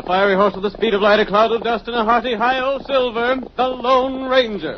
fiery horse with the speed of light, a cloud of dust, and a hearty high-o silver, the Lone Ranger.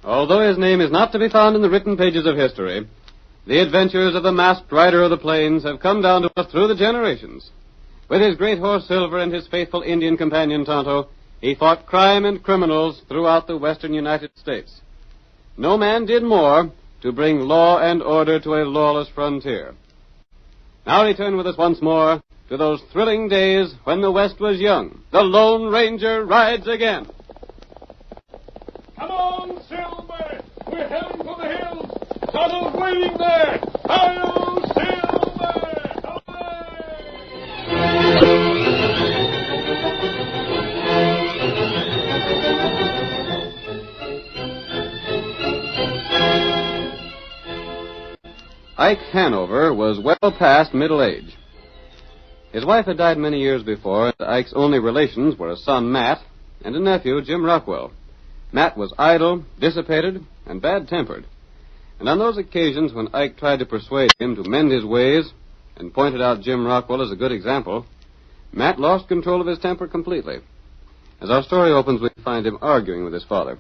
Although his name is not to be found in the written pages of history, the adventures of the masked rider of the plains have come down to us through the generations. With his great horse Silver and his faithful Indian companion Tonto, he fought crime and criminals throughout the western United States. No man did more to bring law and order to a lawless frontier. Now return with us once more to those thrilling days when the West was young. The Lone Ranger rides again. Come on, Silver! We're heading for the hills! Tonto's waiting there! Hi-yo, Silver! Ike Hanover was well past middle age. His wife had died many years before, and Ike's only relations were a son, Matt, and a nephew, Jim Rockwell. Matt was idle, dissipated, and bad-tempered. And on those occasions when Ike tried to persuade him to mend his ways and pointed out Jim Rockwell as a good example, Matt lost control of his temper completely. As our story opens, we find him arguing with his father.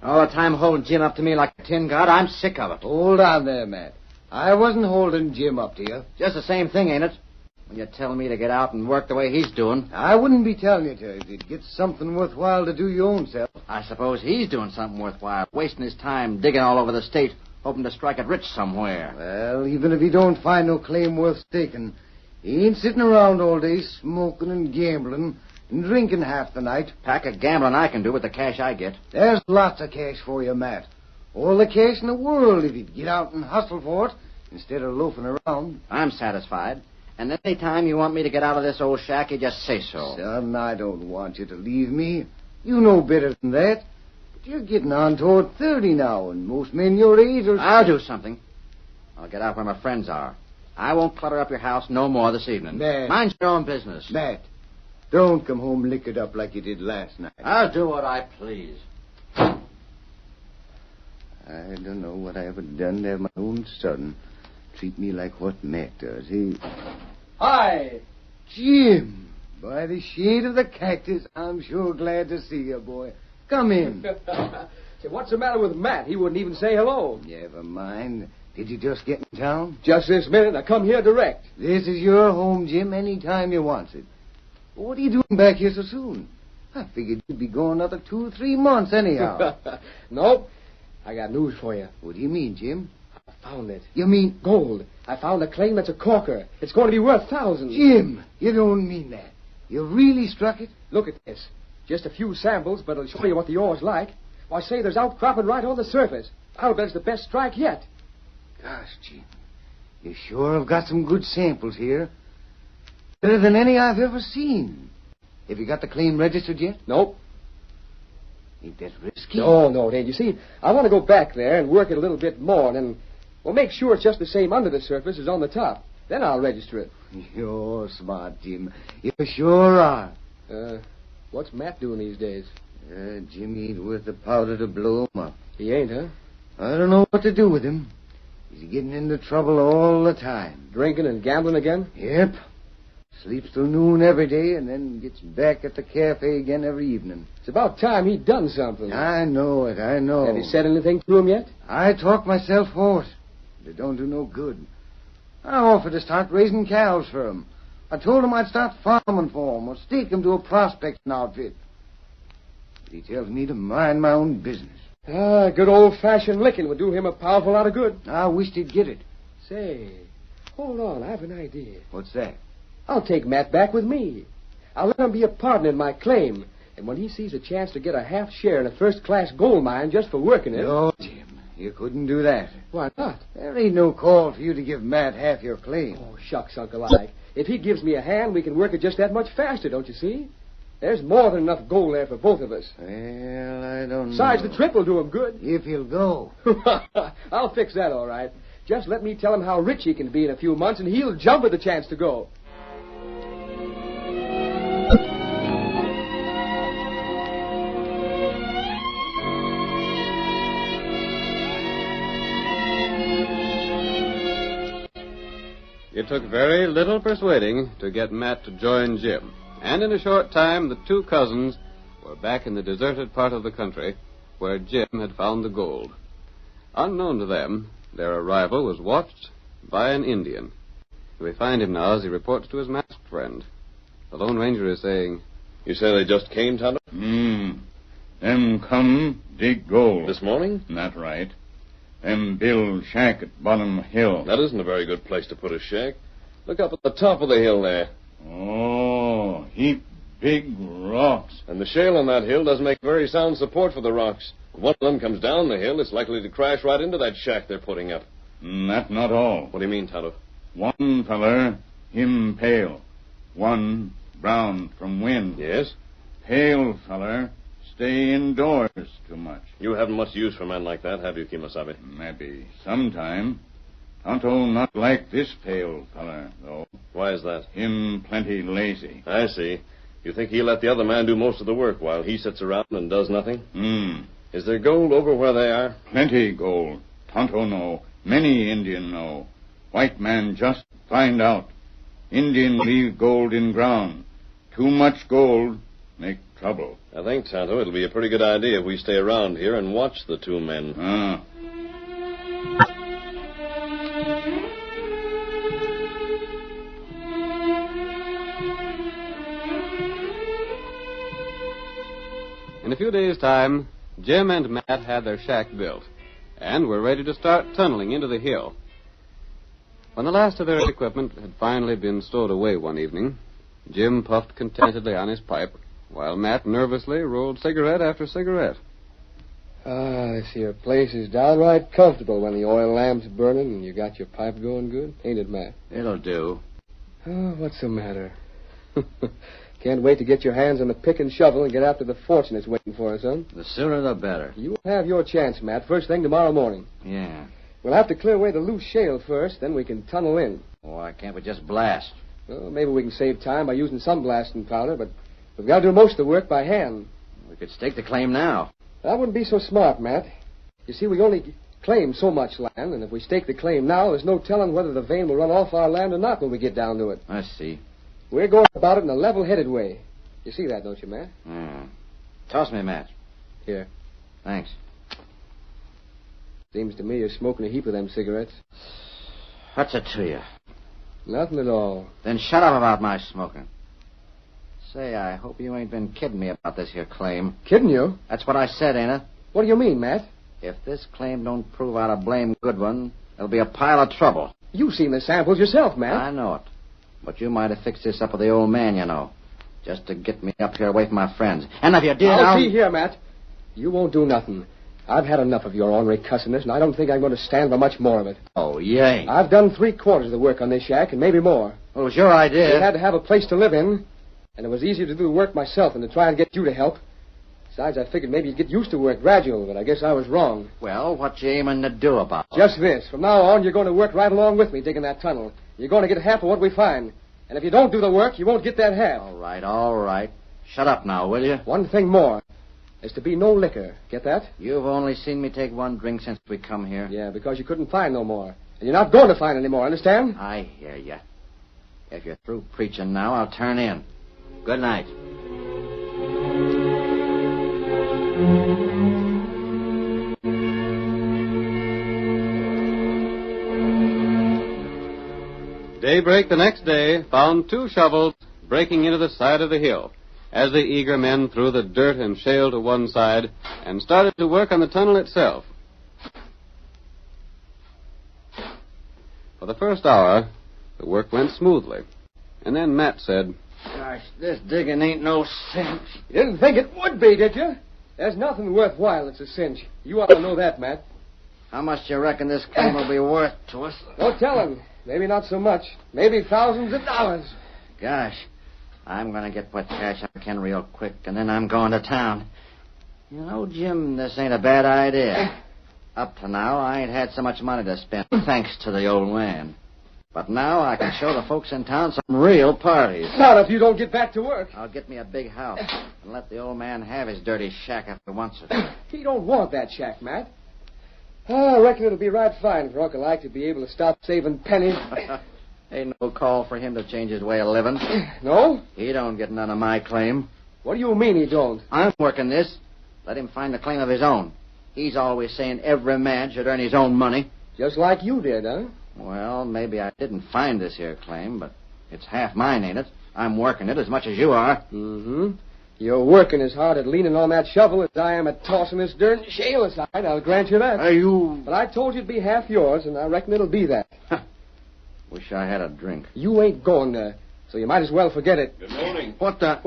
All the time holding Jim up to me like a tin god, I'm sick of it. Hold on there, Matt. I wasn't holding Jim up to you. Just the same thing, ain't it? When you tell me to get out and work the way he's doing. I wouldn't be telling you to if you'd get something worthwhile to do your own self. I suppose he's doing something worthwhile, wasting his time digging all over the state, hoping to strike it rich somewhere. Well, even if he don't find no claim worth staking, he ain't sitting around all day smoking and gambling and drinking half the night. Pack of gambling I can do with the cash I get. There's lots of cash for you, Matt. All the cash in the world if you'd get out and hustle for it instead of loafing around. I'm satisfied. And any time you want me to get out of this old shack, you just say so. Son, I don't want you to leave me. You know better than that. But you're getting on toward 30 now, and most men your age are... I'll do something. I'll get out where my friends are. I won't clutter up your house no more this evening. Matt. Mind your own business. Matt, don't come home liquored up like you did last night. I'll do what I please. I don't know what I ever done to have my own son treat me like what Matt does. Hi! Jim! By the shade of the cactus, I'm sure glad to see you, boy. Come in. Say, what's the matter with Matt? He wouldn't even say hello. Never mind. Did you just get in town? Just this minute. I come here direct. This is your home, Jim, any time you want it. What are you doing back here so soon? I figured you'd be gone another 2 or 3 months anyhow. Nope. I got news for you. What do you mean, Jim? I found it. You mean... Gold. I found a claim that's a corker. It's going to be worth thousands. Jim, you don't mean that. You really struck it? Look at this. Just a few samples, but it'll show you what the ore's like. Why, say, there's outcropping right on the surface. I'll bet it's the best strike yet. Gosh, Jim, you sure have got some good samples here. Better than any I've ever seen. Have you got the claim registered yet? Nope. Ain't that risky? No, it ain't. You see, I want to go back there and work it a little bit more and then, well, make sure it's just the same under the surface as on the top. Then I'll register it. You're smart, Jim. You sure are. What's Matt doing these days? Jim ain't worth the powder to blow him up. He ain't, huh? I don't know what to do with him. He's getting into trouble all the time. Drinking and gambling again? Yep. Sleeps till noon every day and then gets back at the cafe again every evening. It's about time he'd done something. I know it, I know. Have you said anything to him yet? I talked myself hoarse. It don't do no good. I offered to start raising cows for him. I told him I'd start farming for him or stake him to a prospecting outfit. But he tells me to mind my own business. Good old-fashioned licking would do him a powerful lot of good. I wished he'd get it. Say, hold on, I have an idea. What's that? I'll take Matt back with me. I'll let him be a partner in my claim. And when he sees a chance to get a half share in a first-class gold mine just for working it... No, Jim, you couldn't do that. Why not? There ain't no call for you to give Matt half your claim. Oh, shucks, Uncle Ike. If he gives me a hand, we can work it just that much faster, don't you see? There's more than enough gold there for both of us. Well, I don't know. Besides, the trip will do him good. If he'll go. I'll fix that, all right. Just let me tell him how rich he can be in a few months, and he'll jump at the chance to go. It took very little persuading to get Matt to join Jim. And in a short time, the two cousins were back in the deserted part of the country where Jim had found the gold. Unknown to them, their arrival was watched by an Indian. We find him now as he reports to his masked friend. The Lone Ranger is saying, You say they just came, Tonto? Them come dig gold. This morning? That right. Them build shack at bottom hill. That isn't a very good place to put a shack. Look up at the top of the hill there. Oh, heap big rocks. And the shale on that hill doesn't make very sound support for the rocks. If one of them comes down the hill, it's likely to crash right into that shack they're putting up. That not all. What do you mean, Tonto? One feller, him pale. One brown from wind. Yes? Pale feller, stay indoors too much. You haven't much use for men like that, have you, Kimasabi? Maybe sometime. Tonto not like this pale feller, though. Why is that? Him plenty lazy. I see. You think he'll let the other man do most of the work while he sits around and does nothing? Is there gold over where they are? Plenty gold. Tonto know. Many Indian know. White man just find out. Indian leave gold in ground. Too much gold make trouble. I think, Tonto, it'll be a pretty good idea if we stay around here and watch the two men. In a few days' time, Jim and Matt had their shack built and were ready to start tunneling into the hill. When the last of their equipment had finally been stowed away one evening, Jim puffed contentedly on his pipe, while Matt nervously rolled cigarette after cigarette. This here place is downright comfortable when the oil lamp's burning and you got your pipe going good, ain't it, Matt? It'll do. Oh, what's the matter? Can't wait to get your hands on the pick and shovel and get after the fortune that's waiting for us, son. The sooner the better. You'll have your chance, Matt, first thing tomorrow morning. Yeah. We'll have to clear away the loose shale first, then we can tunnel in. Why can't we just blast? Well, maybe we can save time by using some blasting powder, but we've got to do most of the work by hand. We could stake the claim now. That wouldn't be so smart, Matt. You see, we only claim so much land, and if we stake the claim now, there's no telling whether the vein will run off our land or not when we get down to it. I see. We're going about it in a level-headed way. You see that, don't you, Matt? Toss me a match. Here. Thanks. Seems to me you're smoking a heap of them cigarettes. What's it to you? Nothing at all. Then shut up about my smoking. Say, I hope you ain't been kidding me about this here claim. Kidding you? That's what I said, ain't it? What do you mean, Matt? If this claim don't prove out a blame good one, it'll be a pile of trouble. You've seen the samples yourself, Matt. I know it. But you might have fixed this up with the old man, you know. Just to get me up here away from my friends. And if you did, see here, Matt. You won't do nothing. I've had enough of your ornery cussedness, and I don't think I'm going to stand for much more of it. Oh, yay. I've done 3/4 of the work on this shack, and maybe more. Well, it was your idea. We had to have a place to live in, and it was easier to do the work myself than to try and get you to help. Besides, I figured maybe you'd get used to work gradual, but I guess I was wrong. Well, what you aiming to do about it? Just this. From now on, you're going to work right along with me digging that tunnel. You're going to get half of what we find. And if you don't do the work, you won't get that half. All right. Shut up now, will you? One thing more. There's to be no liquor. Get that? You've only seen me take one drink since we come here. Yeah, because you couldn't find no more. And you're not going to find any more, understand? I hear you. If you're through preaching now, I'll turn in. Good night. Daybreak the next day found 2 shovels breaking into the side of the hill as the eager men threw the dirt and shale to one side and started to work on the tunnel itself. For the first hour, the work went smoothly. And then Matt said, Gosh, this digging ain't no cinch. You didn't think it would be, did you? There's nothing worthwhile that's a cinch. You ought to know that, Matt. How much do you reckon this claim will be worth to us? No telling. Maybe not so much. Maybe thousands of dollars. Gosh, I'm going to get what cash I can real quick, and then I'm going to town. You know, Jim, this ain't a bad idea. Up to now, I ain't had so much money to spend, thanks to the old man. But now I can show the folks in town some real parties. Not if you don't get back to work. I'll get me a big house and let the old man have his dirty shack if he wants it. He don't want that shack, Matt. I reckon it'll be right fine for Uncle Ike to be able to stop saving pennies. Ain't no call for him to change his way of living. No? He don't get none of my claim. What do you mean he don't? I'm working this. Let him find the claim of his own. He's always saying every man should earn his own money. Just like you did, huh? Well, maybe I didn't find this here claim, but it's half mine, ain't it? I'm working it as much as you are. Mm-hmm. You're working as hard at leaning on that shovel as I am at tossing this dirt and shale aside. I'll grant you that. You... But I told you it'd be half yours, and I reckon it'll be that. Wish I had a drink. You ain't going there, so you might as well forget it. Good morning. What the...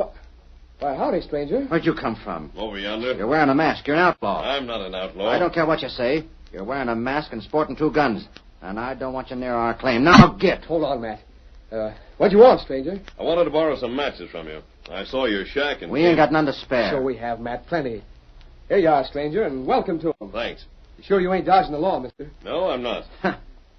Why, howdy, stranger. Where'd you come from? Over yonder. You're wearing a mask. You're an outlaw. I'm not an outlaw. I don't care what you say. You're wearing a mask and sporting 2 guns. And I don't want you near our claim. Now get. Hold on, Matt. What you want, stranger? I wanted to borrow some matches from you. I saw your shack and... We ain't got none to spare. So we have, Matt. Plenty. Here you are, stranger, and welcome to him. Thanks. You sure you ain't dodging the law, mister? No, I'm not.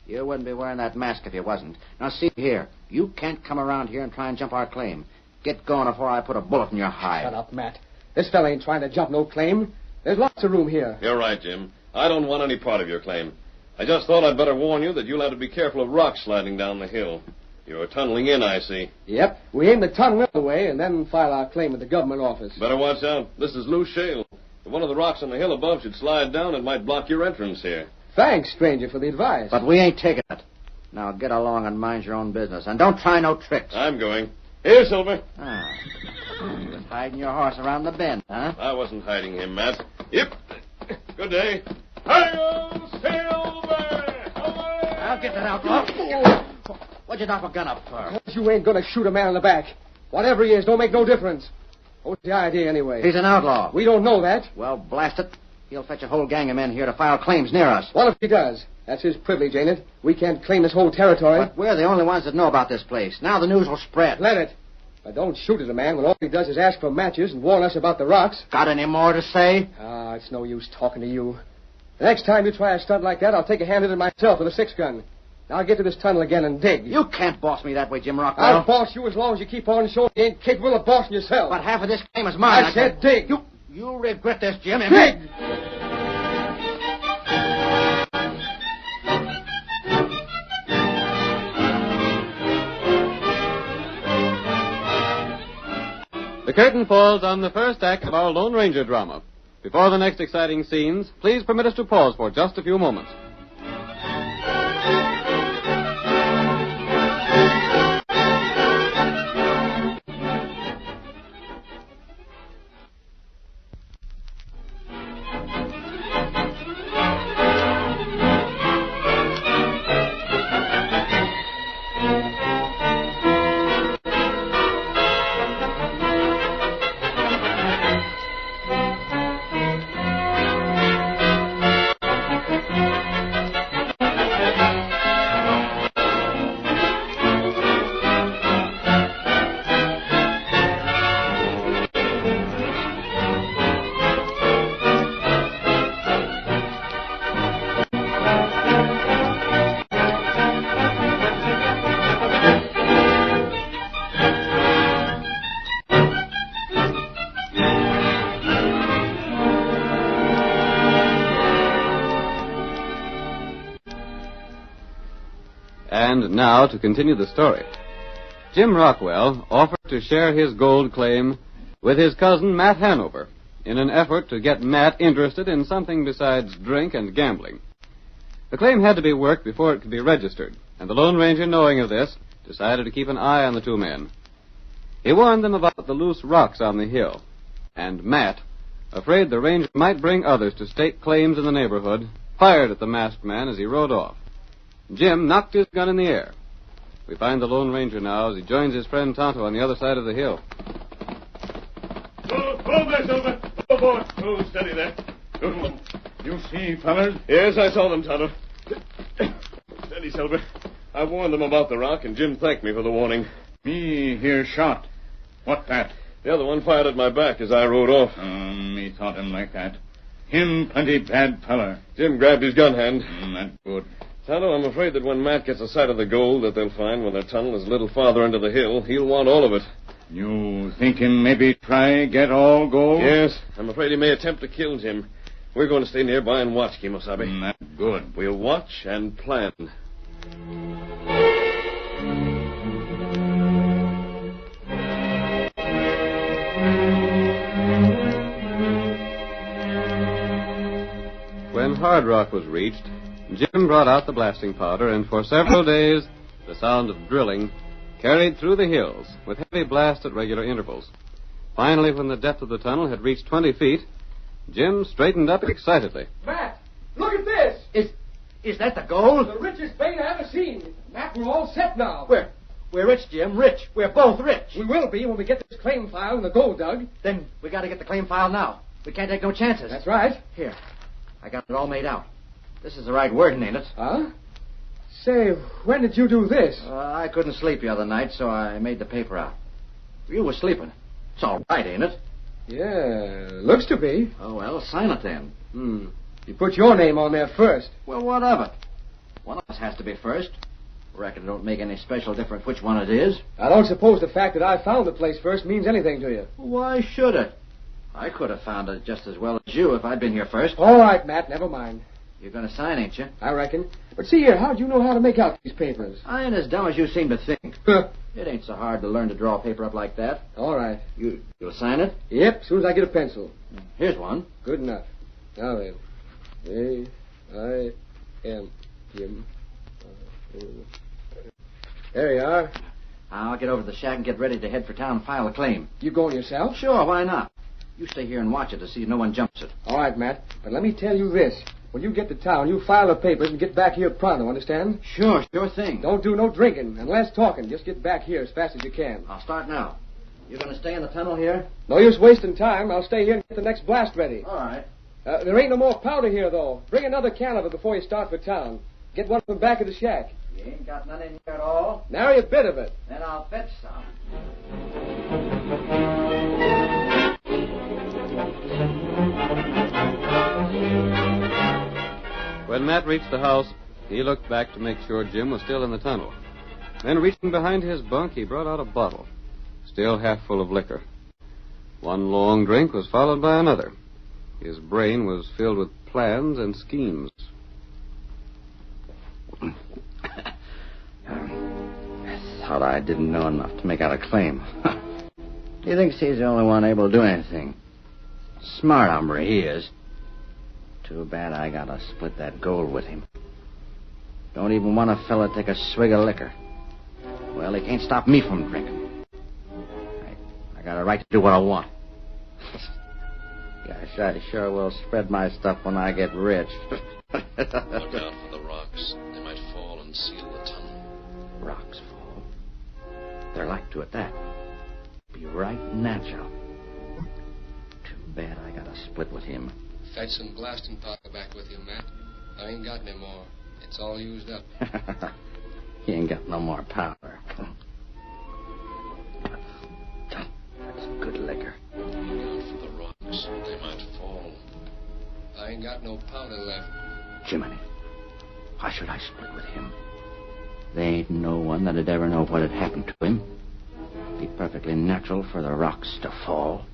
You wouldn't be wearing that mask if you wasn't. Now, see here. You can't come around here and try and jump our claim. Get going before I put a bullet in your hide. Shut up, Matt. This fella ain't trying to jump no claim. There's lots of room here. You're right, Jim. I don't want any part of your claim. I just thought I'd better warn you that you'll have to be careful of rocks sliding down the hill. You're tunneling in, I see. Yep. We aim the tunnel away and then file our claim at the government office. Better watch out. This is loose shale. If one of the rocks on the hill above should slide down, it might block your entrance here. Thanks, stranger, for the advice. But we ain't taking it. Now get along and mind your own business. And don't try no tricks. I'm going. Here, Silver. You was hiding your horse around the bend, huh? I wasn't hiding him, Matt. Yep. Good day. Hi-yo, Silver! I'll get that outlaw. What'd you knock a gun up for? You ain't going to shoot a man in the back. Whatever he is, don't make no difference. What's the idea, anyway? He's an outlaw. We don't know that. Well, blast it. He'll fetch a whole gang of men here to file claims near us. What if he does? That's his privilege, ain't it? We can't claim this whole territory. But we're the only ones that know about this place. Now the news will spread. Let it. But don't shoot at a man when all he does is ask for matches and warn us about the rocks. Got any more to say? It's no use talking to you. The next time you try a stunt like that, I'll take a hand at it myself with a 6-gun. Now I'll get to this tunnel again and dig. You can't boss me that way, Jim Rockwell. I'll boss you as long as you keep on showing you ain't capable of bossing yourself. But half of this claim is mine. I said dig. You'll regret this, Jim. Dig! The curtain falls on the first act of our Lone Ranger drama. Before the next exciting scenes, please permit us to pause for just a few moments. And now to continue the story. Jim Rockwell offered to share his gold claim with his cousin Matt Hanover in an effort to get Matt interested in something besides drink and gambling. The claim had to be worked before it could be registered, and the Lone Ranger, knowing of this, decided to keep an eye on the two men. He warned them about the loose rocks on the hill, and Matt, afraid the ranger might bring others to stake claims in the neighborhood, fired at the masked man as he rode off. Jim knocked his gun in the air. We find the Lone Ranger now as he joins his friend Tonto on the other side of the hill. Oh, there, Silver. Oh, boy. Oh, steady there. Good one. You see, fellas? Yes, I saw them, Tonto. Steady, Silver. I warned them about the rock, and Jim thanked me for the warning. Me hear shot. What that? The other one fired at my back as I rode off. Me thought him like that. Him plenty bad feller. Jim grabbed his gun hand. That good. Tonto, I'm afraid that when Matt gets a sight of the gold that they'll find when their tunnel is a little farther into the hill, he'll want all of it. You thinking maybe try get all gold? Yes, I'm afraid he may attempt to kill Jim. We're going to stay nearby and watch, Kimosabe. That's good. We'll watch and plan. When Hard Rock was reached, Jim brought out the blasting powder, and for several days the sound of drilling carried through the hills with heavy blasts at regular intervals. Finally, when the depth of the tunnel had reached 20 feet, Jim straightened up excitedly. Matt, look at this. Is that the gold? The richest vein I ever seen. Matt, we're all set now. We're rich, Jim. Rich. We're both rich. We will be when we get this claim file and the gold dug. Then we got to get the claim file now. We can't take no chances. That's right. Here. I got it all made out. This is the right wording, ain't it? Huh? Say, when did you do this? I couldn't sleep the other night, so I made the paper out. You were sleeping. It's all right, ain't it? Yeah, looks to be. Oh, well, sign it then. You put your name on there first. Well, what of it? One of us has to be first. Reckon it don't make any special difference which one it is. I don't suppose the fact that I found the place first means anything to you. Why should it? I could have found it just as well as you if I'd been here first. All right, Matt, never mind. You're going to sign, ain't you? I reckon. But see here, how'd you know how to make out these papers? I ain't as dumb as you seem to think. It ain't so hard to learn to draw paper up like that. All right. You'll sign it? Yep, as soon as I get a pencil. Here's one. Good enough. Now then. A-I-M. Jim. There you are. I'll get over to the shack and get ready to head for town and file a claim. You going yourself? Sure, why not? You stay here and watch it to see no one jumps it. All right, Matt. But let me tell you this. When you get to town, you file the papers and get back here pronto, understand? Sure thing. Don't do no drinking and less talking. Just get back here as fast as you can. I'll start now. You going to stay in the tunnel here? No use wasting time. I'll stay here and get the next blast ready. All right. There ain't no more powder here, though. Bring another can of it before you start for town. Get one from back of the shack. You ain't got none in here at all? Nary a bit of it. Then I'll fetch some. When Matt reached the house, he looked back to make sure Jim was still in the tunnel. Then, reaching behind his bunk, he brought out a bottle, still half full of liquor. One long drink was followed by another. His brain was filled with plans and schemes. Thought I didn't know enough to make out a claim. He thinks he's the only one able to do anything. Smart hombre he is. Too bad I gotta split that gold with him. Don't even want a fella take a swig of liquor. Well, he can't stop me from drinking. I got a right to do what I want. Gosh, I sure will spread my stuff when I get rich. Look out for the rocks. They might fall and seal the tunnel. Rocks fall. They're like to at that. Be right natural. Too bad I got to split with him. Fetch some blasting powder back with you, Matt. I ain't got any more. It's all used up. He ain't got no more powder. That's good liquor. Look out for the rocks. They might fall. I ain't got no powder left. Jiminy, why should I split with him? There ain't no one that'd ever know what had happened to him. Be perfectly natural for the rocks to fall.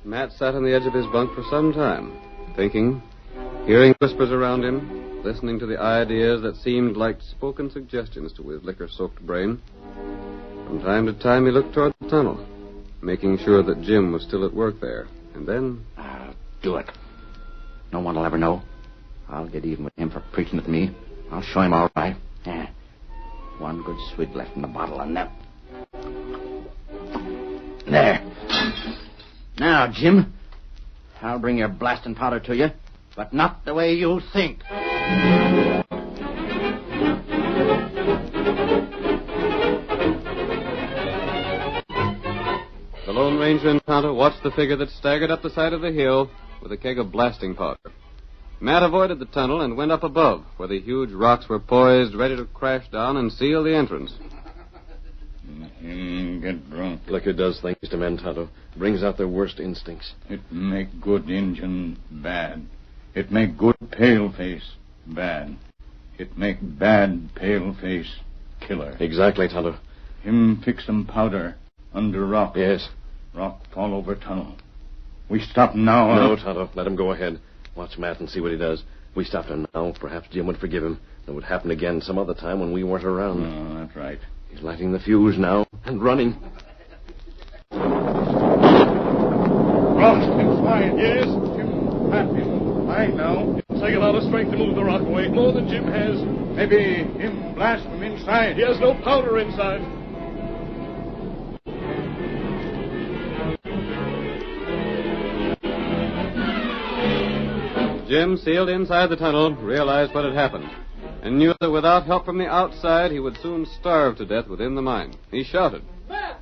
Matt sat on the edge of his bunk for some time, thinking, hearing whispers around him, listening to the ideas that seemed like spoken suggestions to his liquor-soaked brain. From time to time, he looked toward the tunnel, making sure that Jim was still at work there. And then... I'll do it. No one will ever know. I'll get even with him for preaching at me. I'll show him all right. Yeah. One good swig left in the bottle, and that... There. Now, Jim, I'll bring your blasting powder to you, but not the way you think. The Lone Ranger and Tonto watched the figure that staggered up the side of the hill with a keg of blasting powder. Matt avoided the tunnel and went up above, where the huge rocks were poised, ready to crash down and seal the entrance. Get drunk. Liquor does things to men, Tonto. Brings out their worst instincts. It make good Injun bad. It make good paleface bad. It make bad paleface killer. Exactly, Tonto. Him fix some powder under rock. Yes. Rock fall over tunnel. We stop now. No, Tonto. Let him go ahead. Watch Matt and see what he does. We stopped him now. Perhaps Jim would forgive him. It would happen again some other time when we weren't around. Oh, that's right. He's lighting the fuse now and running. Rock's inside. Yes. Jim, pat him. Fine now. It'll take a lot of strength to move the rock away. More than Jim has. Maybe him blast from inside. He has no powder inside. Jim, sealed inside the tunnel, realized what had happened, and knew that without help from the outside, he would soon starve to death within the mine. He shouted, Matt!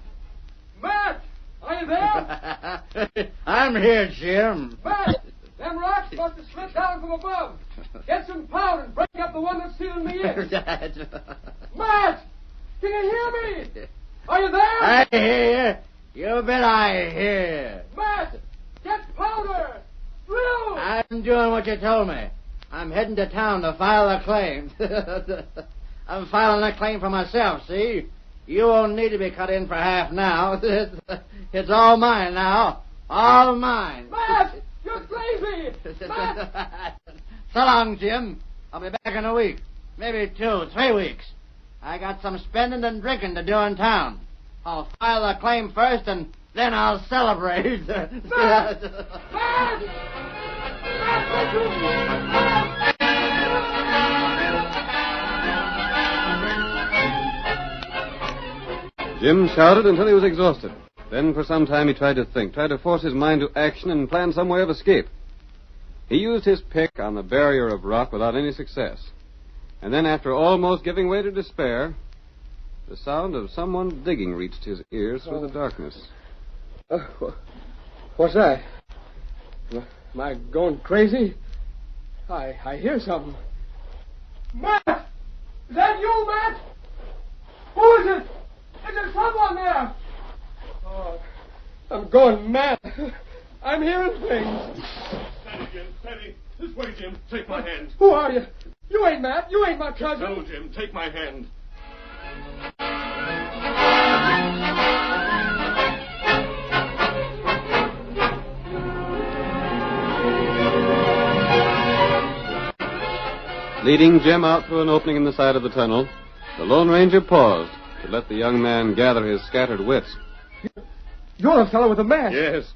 Matt! Are you there? I'm here, Jim. Matt! Them rocks must have slid down from above. Get some powder and break up the one that's sealing me in. Matt! Can you hear me? Are you there? I hear you. You bet I hear. Matt! Get powder! Drill! I'm doing what you told me. I'm heading to town to file a claim. I'm filing a claim for myself, see? You won't need to be cut in for half now. It's all mine now. All mine. Matt! You're crazy! Matt! So long, Jim. I'll be back in a week. Maybe 2, 3 weeks. I got some spending and drinking to do in town. I'll file a claim first, and then I'll celebrate. Matt! Matt! Jim shouted until he was exhausted. Then for some time he tried to think, tried to force his mind to action and plan some way of escape. He used his pick on the barrier of rock without any success. And then, after almost giving way to despair, the sound of someone digging reached his ears through the darkness. What's that? Am I going crazy? I hear something. Matt! Is that you, Matt? Who is it? Is there someone there? Oh, I'm going mad. I'm hearing things. Steady, Jim, steady. This way, Jim. Take my hand. Who are you? You ain't Matt. You ain't my cousin. No, Jim. Take my hand. Leading Jim out through an opening in the side of the tunnel, the Lone Ranger paused to let the young man gather his scattered wits. You're the fellow with the mask. Yes.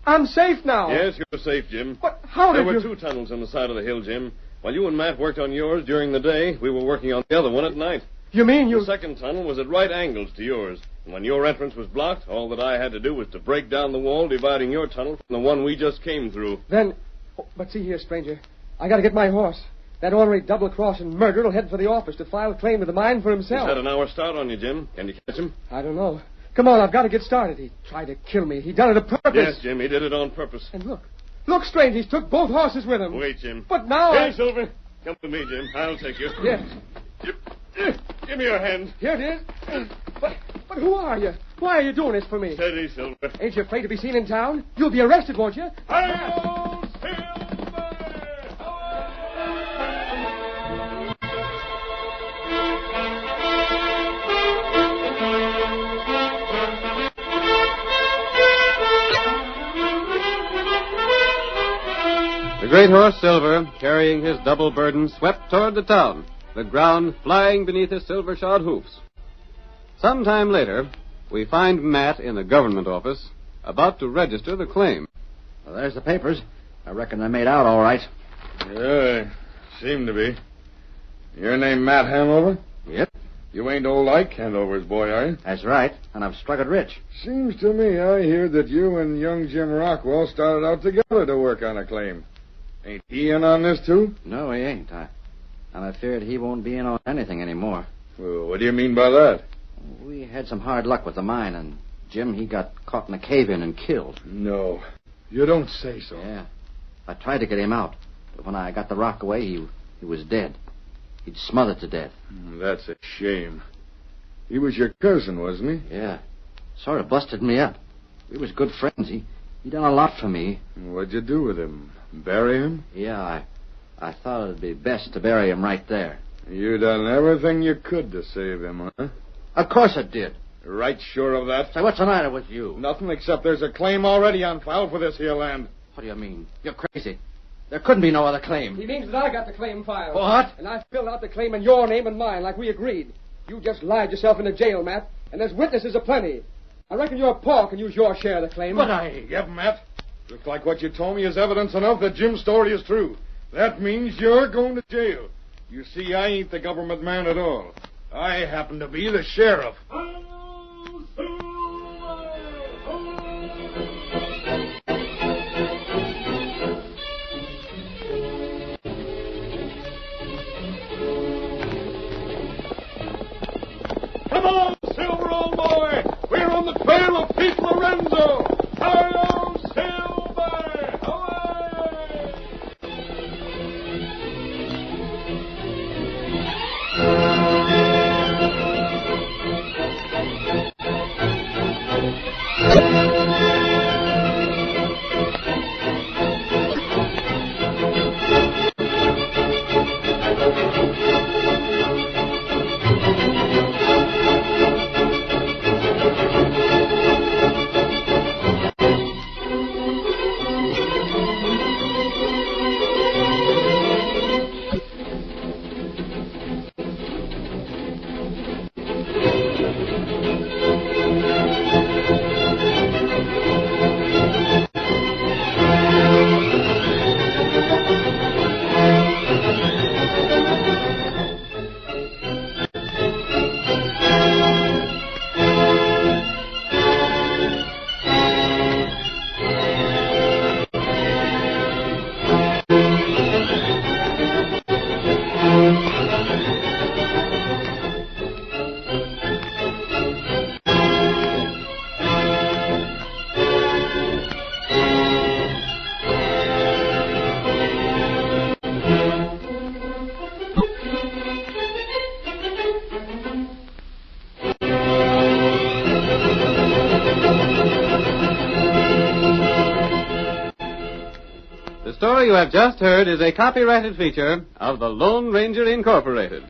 I'm safe now. Yes, you're safe, Jim. But how There did were you... 2 tunnels on the side of the hill, Jim. While you and Matt worked on yours during the day, we were working on the other one at night. You mean you... The second tunnel was at right angles to yours. And when your entrance was blocked, all that I had to do was to break down the wall dividing your tunnel from the one we just came through. Then... Oh, but see here, stranger. I gotta get my horse. That ornery double-crossing murderer will head for the office to file a claim to the mine for himself. He's had an hour start on you, Jim. Can you catch him? I don't know. Come on, I've got to get started. He tried to kill me. He done it on purpose. Yes, Jim, he did it on purpose. And look. Look, stranger, he's took both horses with him. Wait, Jim. But now Hey, Silver. Come with me, Jim. I'll take you. Yes. Give me your hand. Here it is. But who are you? Why are you doing this for me? Steady, Silver. Ain't you afraid to be seen in town? You'll be arrested, won't you? Hi-yo, Silver! The great horse Silver, carrying his double burden, swept toward the town, the ground flying beneath his silver-shod hoofs. Some time later, we find Matt in the government office, about to register the claim. Well, there's the papers. I reckon they're made out all right. Yeah, seem to be. Your name Matt Hanover? Yep. You ain't old Ike Hanover's boy, are you? That's right, and I've struck it rich. Seems to me I hear that you and young Jim Rockwell started out together to work on a claim. Ain't he in on this, too? No, he ain't. I'm afraid he won't be in on anything anymore. Well, what do you mean by that? We had some hard luck with the mine, and Jim, he got caught in a cave-in and killed. No. You don't say so. Yeah. I tried to get him out, but when I got the rock away, he was dead. He'd smothered to death. That's a shame. He was your cousin, wasn't he? Yeah. Sort of busted me up. We was good friends. He done a lot for me. What'd you do with him? Bury him? Yeah, I thought it'd be best to bury him right there. You done everything you could to save him, huh? Of course I did. Right sure of that? Say, what's the matter with you? Nothing except there's a claim already on file for this here land. What do you mean? You're crazy. There couldn't be no other claim. He means that I got the claim filed. What? And I filled out the claim in your name and mine like we agreed. You just lied yourself into jail, Matt, and there's witnesses aplenty. I reckon your pa can use your share of the claim. But I... Yep, Matt. Looks like what you told me is evidence enough that Jim's story is true. That means you're going to jail. You see, I ain't the government man at all. I happen to be the sheriff. Come on, Silver, old boy! We're on the trail of Pete Lorenzo! Hi-yo, Silver! Away! The story you have just heard is a copyrighted feature of the Lone Ranger Incorporated.